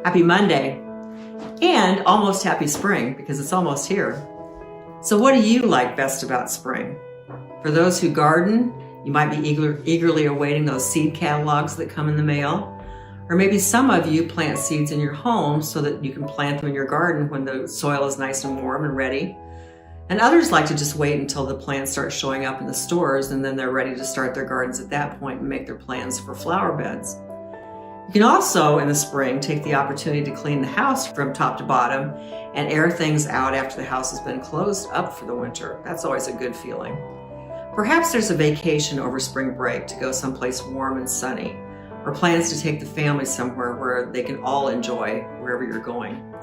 Happy Monday, and almost happy spring because it's almost here. So what do you like best about spring? For those who garden, you might be eagerly awaiting those seed catalogs that come in the mail. Or maybe some of you plant seeds in your home so that you can plant them in your garden when the soil is nice and warm and ready. And others like to just wait until the plants start showing up in the stores, and then they're ready to start their gardens at that point and make their plans for flower beds. You can also, in the spring, take the opportunity to clean the house from top to bottom and air things out after the house has been closed up for the winter. That's always a good feeling. Perhaps there's a vacation over spring break to go someplace warm and sunny, or plans to take the family somewhere where they can all enjoy wherever you're going.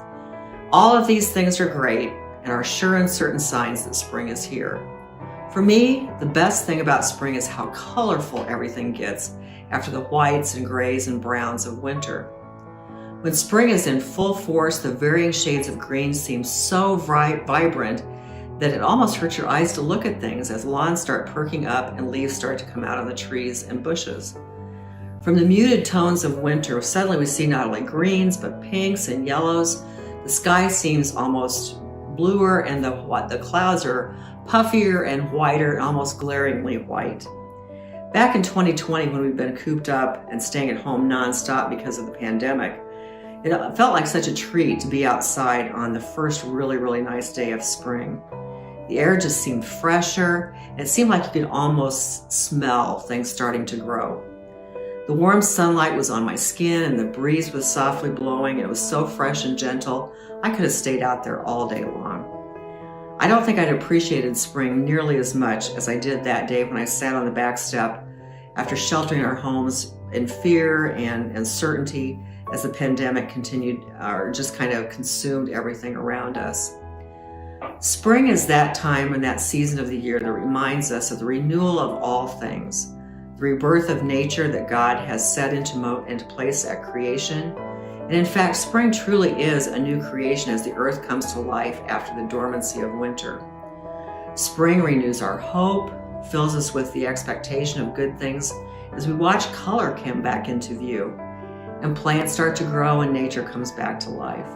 All of these things are great and are sure and certain signs that spring is here. For me, the best thing about spring is how colorful everything gets after the whites and grays and browns of winter. When spring is in full force, the varying shades of green seem so vibrant that it almost hurts your eyes to look at things as lawns start perking up and leaves start to come out on the trees and bushes. From the muted tones of winter, suddenly we see not only greens, but pinks and yellows. The sky seems almost bluer, and the clouds are puffier and whiter, and almost glaringly white. Back in 2020, when we've been cooped up and staying at home nonstop because of the pandemic, it felt like such a treat to be outside on the first really nice day of spring. The air just seemed fresher, and it seemed like you could almost smell things starting to grow. The warm sunlight was on my skin, and the breeze was softly blowing, and it was so fresh and gentle, I could have stayed out there all day long. I don't think I'd appreciated spring nearly as much as I did that day when I sat on the back step after sheltering our homes in fear and uncertainty as the pandemic continued or just kind of consumed everything around us. Spring is that time and that season of the year that reminds us of the renewal of all things, the rebirth of nature that God has set into place at creation. And in fact, spring truly is a new creation as the earth comes to life after the dormancy of winter. Spring renews our hope, fills us with the expectation of good things as we watch color come back into view, and plants start to grow and nature comes back to life.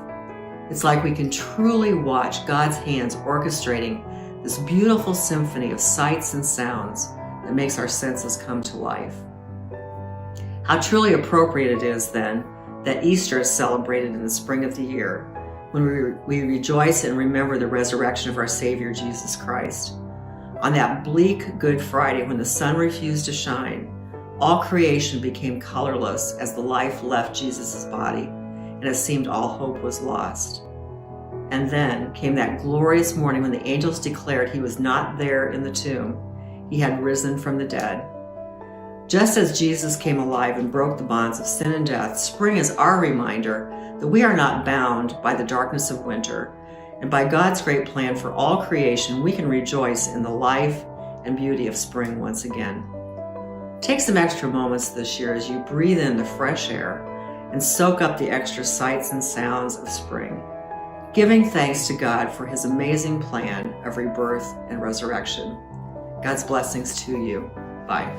It's like we can truly watch God's hands orchestrating this beautiful symphony of sights and sounds that makes our senses come to life. How truly appropriate it is then that Easter is celebrated in the spring of the year, when we rejoice and remember the resurrection of our Savior Jesus Christ. On that bleak Good Friday, when the sun refused to shine, all creation became colorless as the life left Jesus' body, and it seemed all hope was lost. And then came that glorious morning when the angels declared he was not there in the tomb. He had risen from the dead. Just as Jesus came alive and broke the bonds of sin and death, spring is our reminder that we are not bound by the darkness of winter, and by God's great plan for all creation, we can rejoice in the life and beauty of spring once again. Take some extra moments this year as you breathe in the fresh air and soak up the extra sights and sounds of spring, giving thanks to God for his amazing plan of rebirth and resurrection. God's blessings to you. Bye.